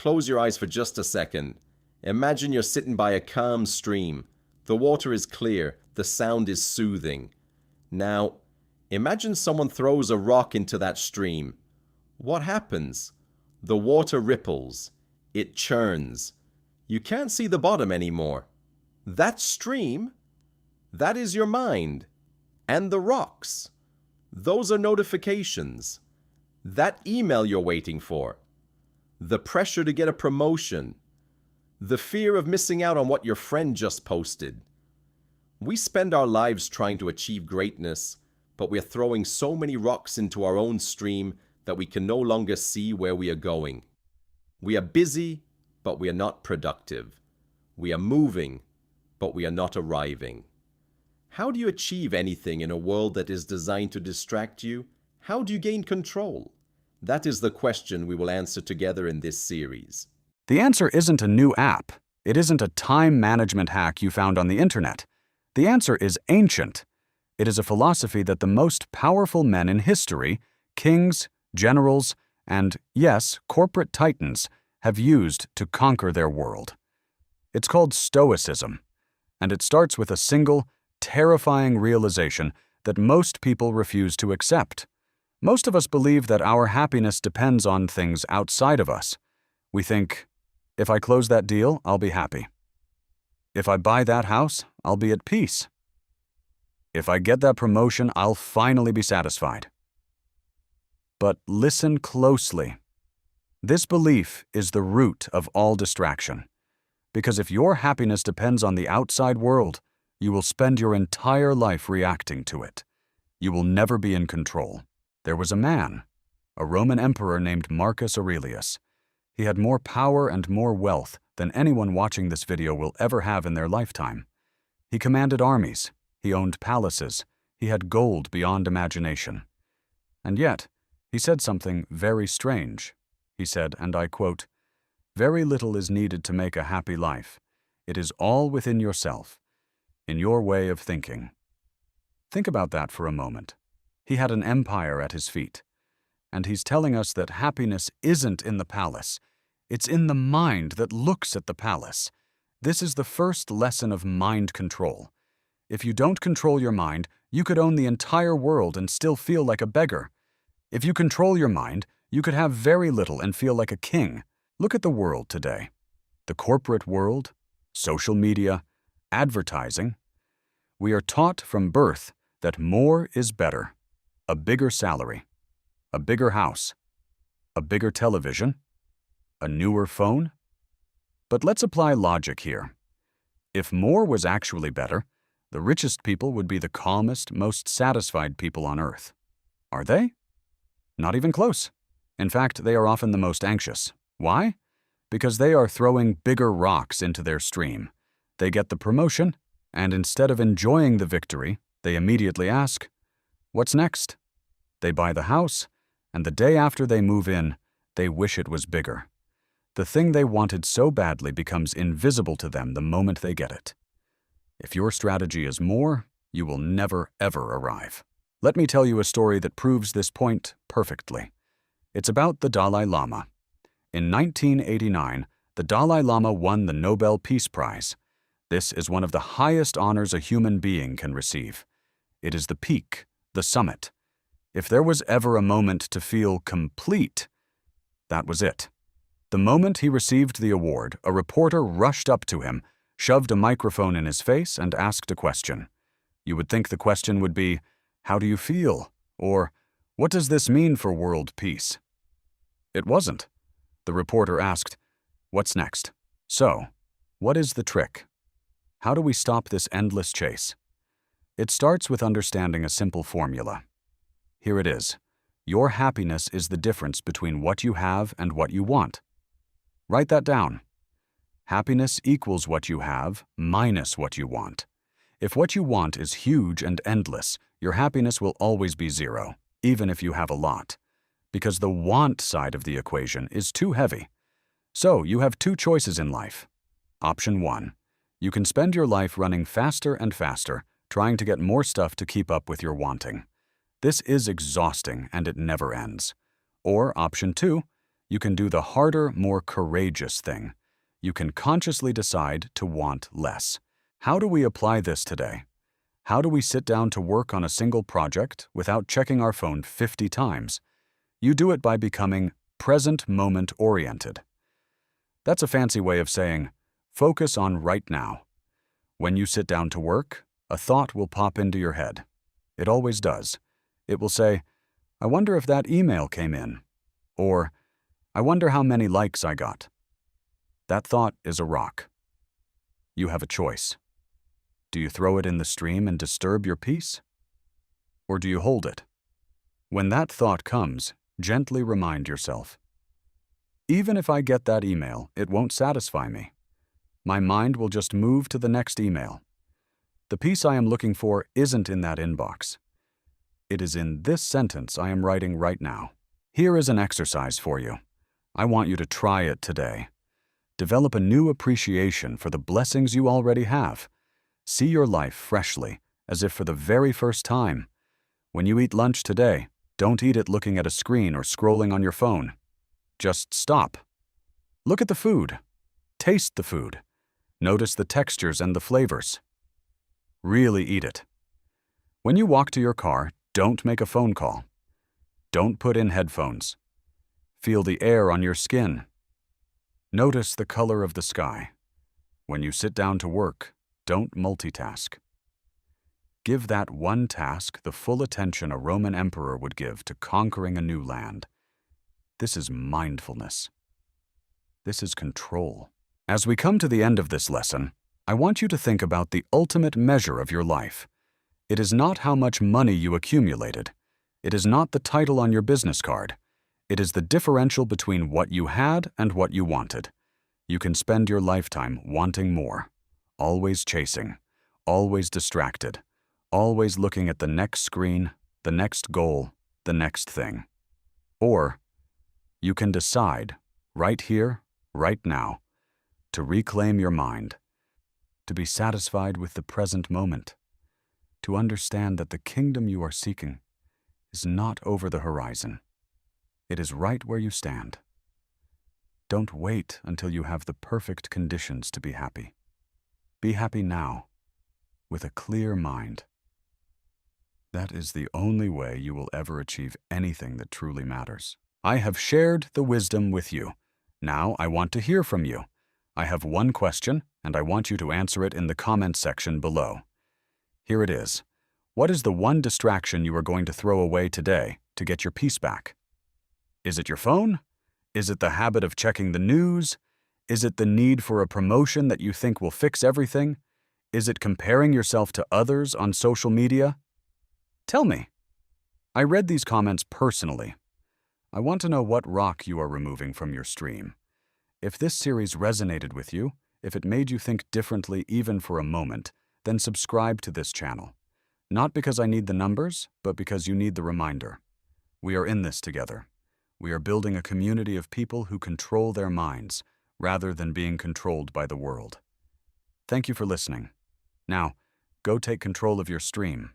close your eyes for just a second. Imagine you're sitting by a calm stream. The water is clear, the sound is soothing. Now, imagine someone throws a rock into that stream. What happens? The water ripples. It churns. You can't see the bottom anymore. That stream, that is your mind. And the rocks, those are notifications. That email you're waiting for. The pressure to get a promotion. The fear of missing out on what your friend just posted. We spend our lives trying to achieve greatness, but we're throwing so many rocks into our own stream that we can no longer see where we are going. We are busy, but we are not productive. We are moving, but we are not arriving. How do you achieve anything in a world that is designed to distract you? How do you gain control? That is the question we will answer together in this series. The answer isn't a new app. It isn't a time management hack you found on the internet. The answer is ancient. It is a philosophy that the most powerful men in history, kings, generals, and, yes, corporate titans, have used to conquer their world. It's called Stoicism, and it starts with a single, terrifying realization that most people refuse to accept. Most of us believe that our happiness depends on things outside of us. We think, if I close that deal, I'll be happy. If I buy that house, I'll be at peace. If I get that promotion, I'll finally be satisfied. But listen closely. This belief is the root of all distraction. Because if your happiness depends on the outside world, you will spend your entire life reacting to it. You will never be in control. There was a man, a Roman emperor named Marcus Aurelius. He had more power and more wealth than anyone watching this video will ever have in their lifetime. He commanded armies. He owned palaces. He had gold beyond imagination. And yet, he said something very strange. He said, and I quote, "Very little is needed to make a happy life. It is all within yourself, in your way of thinking." Think about that for a moment. He had an empire at his feet. And he's telling us that happiness isn't in the palace. It's in the mind that looks at the palace. This is the first lesson of mind control. If you don't control your mind, you could own the entire world and still feel like a beggar. If you control your mind, you could have very little and feel like a king. Look at the world today. The corporate world, social media, advertising. We are taught from birth that more is better. A bigger salary, a bigger house, a bigger television, a newer phone. But let's apply logic here. If more was actually better, the richest people would be the calmest, most satisfied people on earth. Are they? Not even close. In fact, they are often the most anxious. Why? Because they are throwing bigger rocks into their stream. They get the promotion, and instead of enjoying the victory, they immediately ask, "What's next?" They buy the house, and the day after they move in, they wish it was bigger. The thing they wanted so badly becomes invisible to them the moment they get it. If your strategy is more, you will never, ever arrive. Let me tell you a story that proves this point perfectly. It's about the Dalai Lama. In 1989, the Dalai Lama won the Nobel Peace Prize. This is one of the highest honors a human being can receive. It is the peak, the summit. If there was ever a moment to feel complete, that was it. The moment he received the award, a reporter rushed up to him, shoved a microphone in his face, and asked a question. You would think the question would be, "How do you feel?" or "What does this mean for world peace?" It wasn't. The reporter asked, "What's next?" So, what is the trick? How do we stop this endless chase? It starts with understanding a simple formula. Here it is. Your happiness is the difference between what you have and what you want. Write that down. Happiness equals what you have minus what you want. If what you want is huge and endless, your happiness will always be zero, even if you have a lot, because the want side of the equation is too heavy. So you have two choices in life. Option 1. You can spend your life running faster and faster, trying to get more stuff to keep up with your wanting. This is exhausting and it never ends. Or option 2, You can do the harder, more courageous thing. You can consciously decide to want less. How do we apply this today? How do we sit down to work on a single project without checking our phone 50 times? You do it by becoming present moment oriented. That's a fancy way of saying, focus on right now. When you sit down to work, a thought will pop into your head. It always does. It will say, I wonder if that email came in. Or, I wonder how many likes I got. That thought is a rock. You have a choice. Do you throw it in the stream and disturb your peace? Or do you hold it? When that thought comes, gently remind yourself, even if I get that email, it won't satisfy me. My mind will just move to the next email. The peace I am looking for isn't in that inbox. It is in this sentence I am writing right now. Here is an exercise for you. I want you to try it today. Develop a new appreciation for the blessings you already have. See your life freshly, as if for the very first time. When you eat lunch today, don't eat it looking at a screen or scrolling on your phone. Just stop. Look at the food. Taste the food. Notice the textures and the flavors. Really eat it. When you walk to your car, don't make a phone call. Don't put in headphones. Feel the air on your skin. Notice the color of the sky. When you sit down to work, don't multitask. Give that one task the full attention a Roman emperor would give to conquering a new land. This is mindfulness. This is control. As we come to the end of this lesson, I want you to think about the ultimate measure of your life. It is not how much money you accumulated. It is not the title on your business card. It is the differential between what you had and what you wanted. You can spend your lifetime wanting more, always chasing, always distracted, always looking at the next screen, the next goal, the next thing. Or you can decide, right here, right now, to reclaim your mind, to be satisfied with the present moment, to understand that the kingdom you are seeking is not over the horizon. It is right where you stand. Don't wait until you have the perfect conditions to be happy. Be happy now, with a clear mind. That is the only way you will ever achieve anything that truly matters. I have shared the wisdom with you. Now I want to hear from you. I have one question, and I want you to answer it in the comments section below. Here it is. What is the one distraction you are going to throw away today to get your peace back? Is it your phone? Is it the habit of checking the news? Is it the need for a promotion that you think will fix everything? Is it comparing yourself to others on social media? Tell me. I read these comments personally. I want to know what rock you are removing from your stream. If this series resonated with you, if it made you think differently even for a moment, then subscribe to this channel. Not because I need the numbers, but because you need the reminder. We are in this together. We are building a community of people who control their minds, rather than being controlled by the world. Thank you for listening. Now, go take control of your stream.